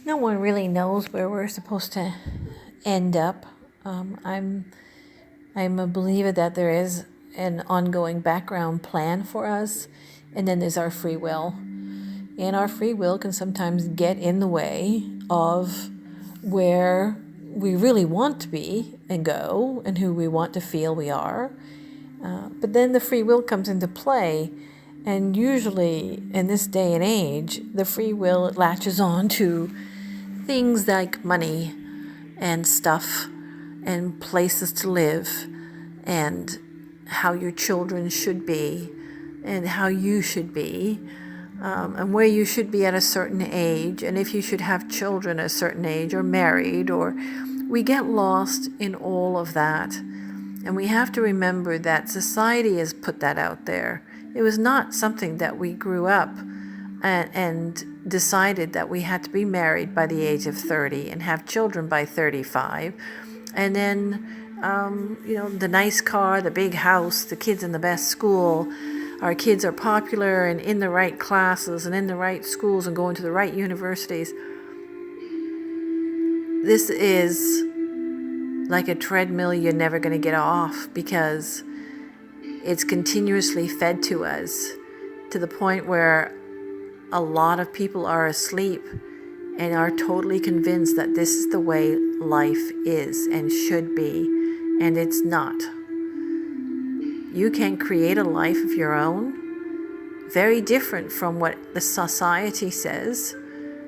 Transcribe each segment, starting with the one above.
No one really knows where we're supposed to end up. I'm a believer that there is an ongoing background plan for us, and then there's our free will. And our free will can sometimes get in the way of where we really want to be and go, and who we want to feel we are. But then the free will comes into play, and usually in this day and age, the free will latches on to things like money and stuff and places to live and how your children should be and how you should be, and where you should be at a certain age, and if you should have children at a certain age or married, or we get lost in all of that. And we have to remember that society has put that out there. It was not something that we grew up and decided that we had to be married by the age of 30 and have children by 35. And then, the nice car, the big house, the kids in the best school. Our kids are popular and in the right classes and in the right schools and going to the right universities. This is like a treadmill you're never going to get off, because it's continuously fed to us to the point where a lot of people are asleep and are totally convinced that this is the way life is and should be, and it's not. You can create a life of your own, very different from what the society says,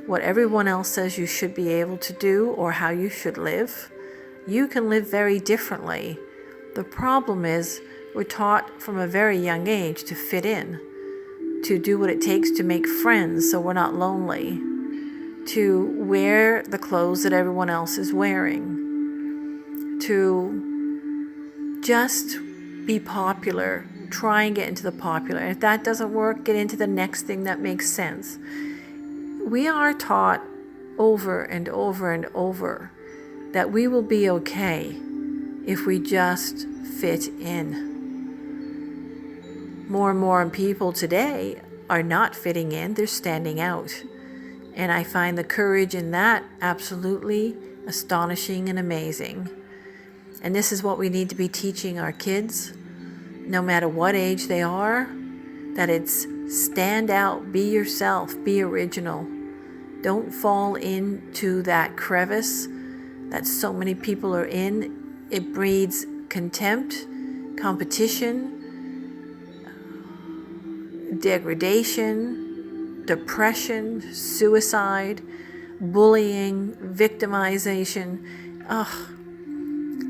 what everyone else says you should be able to do, or how you should live. You can live very differently. The problem is we're taught from a very young age to fit in, to do what it takes to make friends so we're not lonely, to wear the clothes that everyone else is wearing, to just be popular, try and get into the popular. And if that doesn't work, get into the next thing that makes sense. We are taught over and over and over that we will be okay if we just fit in. More and more people today are not fitting in, they're standing out. And I find the courage in that absolutely astonishing and amazing. And this is what we need to be teaching our kids, no matter what age they are, that it's stand out, be yourself, be original. Don't fall into that crevice that so many people are in. It breeds contempt, competition, degradation, depression, suicide, bullying, victimization.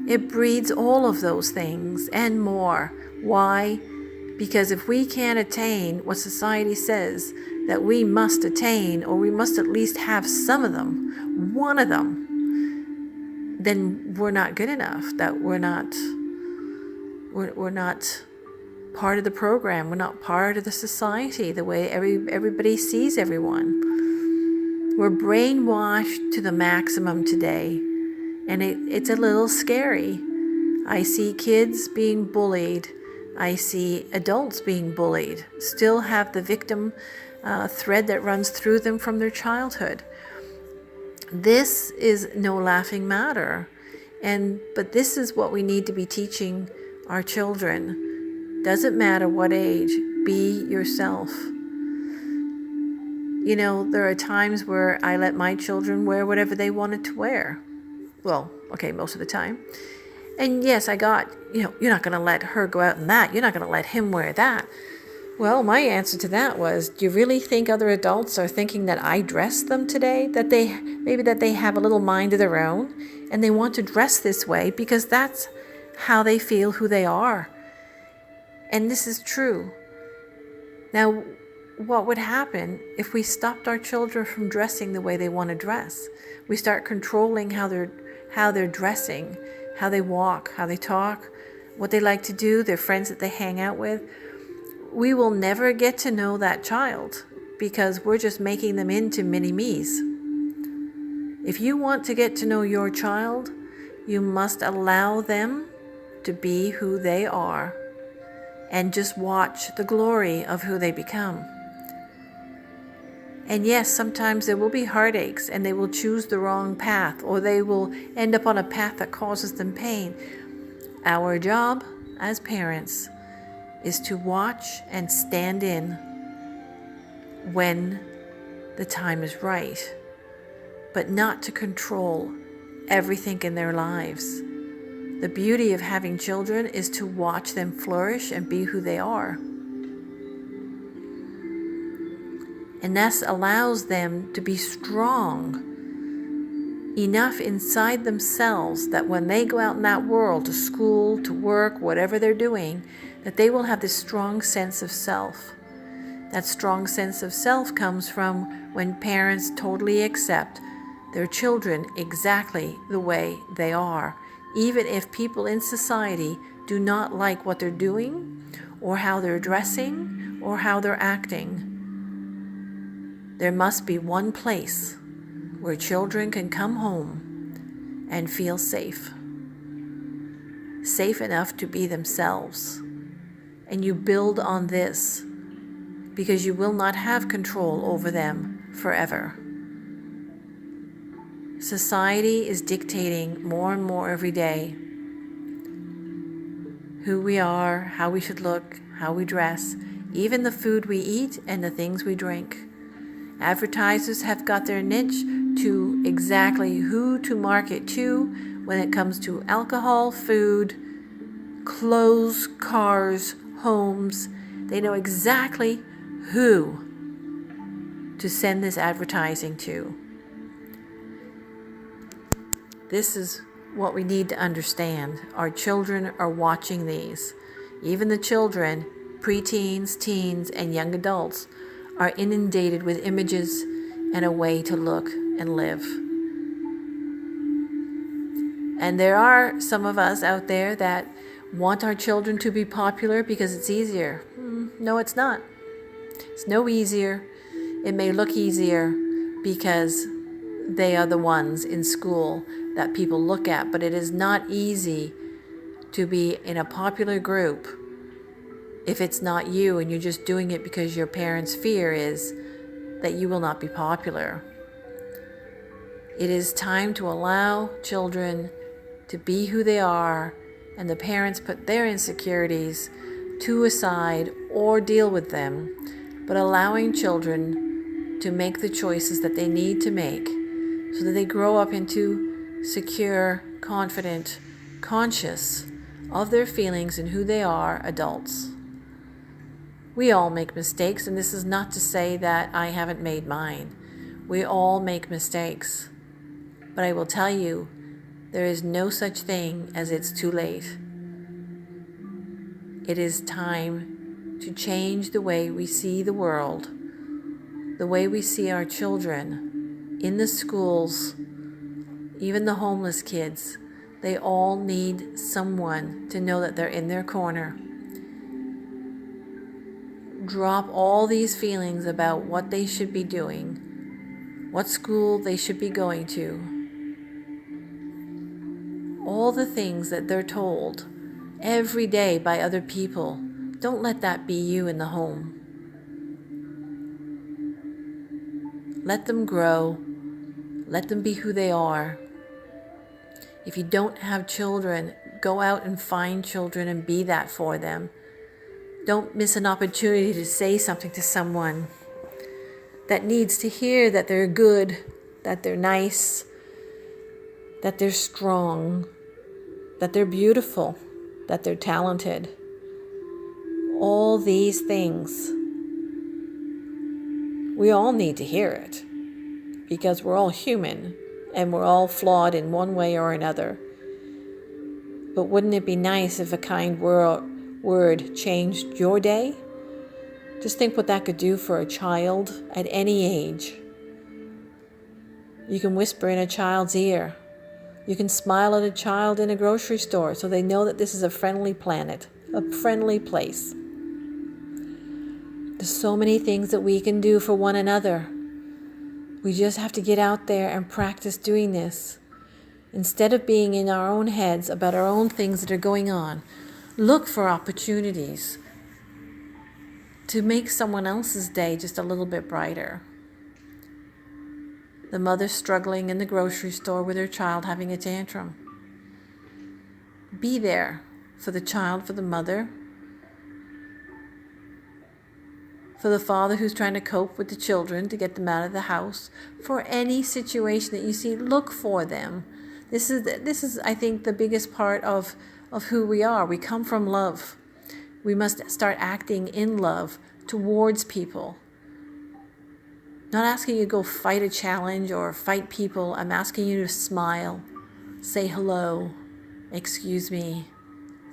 It breeds all of those things and more. Why? Because if we can't attain what society says that we must attain, or we must at least have some of them, one of them, then we're not good enough, that we're not part of the program, we're not part of the society the way everybody sees everyone. We're brainwashed to the maximum today, and it's a little scary. I see kids being bullied, I see adults being bullied, still have the victim thread that runs through them from their childhood. This is no laughing matter, but this is what we need to be teaching our children. Doesn't matter what age, be yourself. There are times where I let my children wear whatever they wanted to wear. Well, okay, most of the time. And yes, I got, you're not going to let her go out in that. You're not going to let him wear that. Well, my answer to that was, do you really think other adults are thinking that I dress them today? That they have a little mind of their own and they want to dress this way because that's how they feel who they are. And this is true. Now, what would happen if we stopped our children from dressing the way they want to dress? We start controlling how they're dressing, how they walk, how they talk, what they like to do, their friends that they hang out with. We will never get to know that child because we're just making them into mini-me's. If you want to get to know your child, you must allow them to be who they are and just watch the glory of who they become. And yes, sometimes there will be heartaches and they will choose the wrong path, or they will end up on a path that causes them pain. Our job as parents is to watch and stand in when the time is right, but not to control everything in their lives. The beauty of having children is to watch them flourish and be who they are. And this allows them to be strong enough inside themselves that when they go out in that world, to school, to work, whatever they're doing, that they will have this strong sense of self. That strong sense of self comes from when parents totally accept their children exactly the way they are, even if people in society do not like what they're doing, or how they're dressing, or how they're acting. There must be one place where children can come home and feel safe. Safe enough to be themselves. And you build on this because you will not have control over them forever. Society is dictating more and more every day who we are, how we should look, how we dress, even the food we eat and the things we drink. Advertisers have got their niche to exactly who to market to when it comes to alcohol, food, clothes, cars, homes. They know exactly who to send this advertising to. This is what we need to understand. Our children are watching these. Even the children, preteens, teens, and young adults, are inundated with images and a way to look and live. And there are some of us out there that want our children to be popular because it's easier. No, it's not. It's no easier. It may look easier because they are the ones in school that people look at, but it is not easy to be in a popular group if it's not you and you're just doing it because your parents' fear is that you will not be popular. It is time to allow children to be who they are, and the parents put their insecurities to a side or deal with them, but allowing children to make the choices that they need to make so that they grow up into secure, confident, conscious of their feelings and who they are adults. We all make mistakes, and this is not to say that I haven't made mine. We all make mistakes. But I will tell you, there is no such thing as it's too late. It is time to change the way we see the world, the way we see our children in the schools, even the homeless kids. They all need someone to know that they're in their corner. Drop all these feelings about what they should be doing, what school they should be going to, all the things that they're told every day by other people. Don't let that be you in the home. Let them grow. Let them be who they are. If you don't have children, go out and find children and be that for them. Don't miss an opportunity to say something to someone that needs to hear that they're good, that they're nice, that they're strong, that they're beautiful, that they're talented. All these things. We all need to hear it because we're all human and we're all flawed in one way or another. But wouldn't it be nice if a kind word changed your day? Just think what that could do for a child at any age. You can whisper in a child's ear. You can smile at a child in a grocery store so they know that this is a friendly planet, a friendly place. There's so many things that we can do for one another. We just have to get out there and practice doing this. Instead of being in our own heads about our own things that are going on, look for opportunities to make someone else's day just a little bit brighter. the mother struggling in the grocery store with her child having a tantrum. Be there for the child, for the mother, for the father who's trying to cope with the children to get them out of the house. For any situation that you see, look for them. This is I think, the biggest part of who we are. We come from love. We must start acting in love towards people. Not asking you to go fight a challenge or fight people. I'm asking you to smile, say hello, excuse me,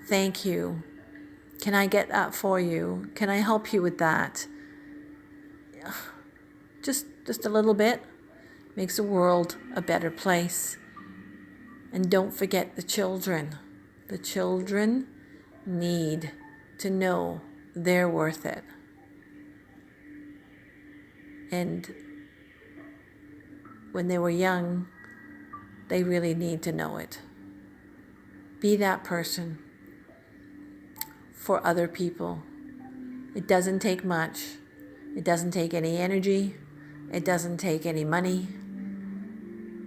thank you. Can I get that for you? Can I help you with that? Just a little bit makes the world a better place. And don't forget the children. The children need to know they're worth it. And when they were young, they really need to know it. Be that person for other people. It doesn't take much. It doesn't take any energy. It doesn't take any money.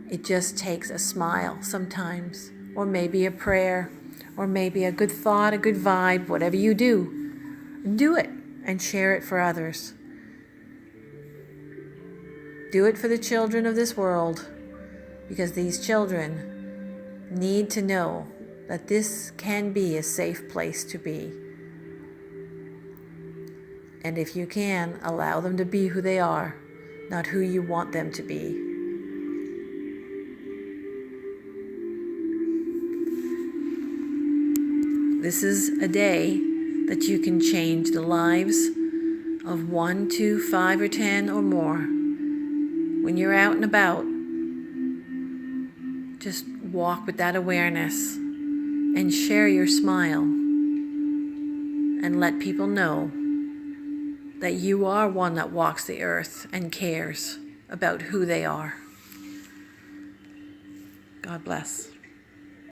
It just takes a smile sometimes, or maybe a prayer, or maybe a good thought, a good vibe, whatever you do. Do it and share it for others. Do it for the children of this world, because these children need to know that this can be a safe place to be. And if you can, allow them to be who they are, not who you want them to be. This is a day that you can change the lives of 1, 2, 5, or 10 or more. When you're out and about, just walk with that awareness and share your smile and let people know that you are one that walks the earth and cares about who they are. God bless.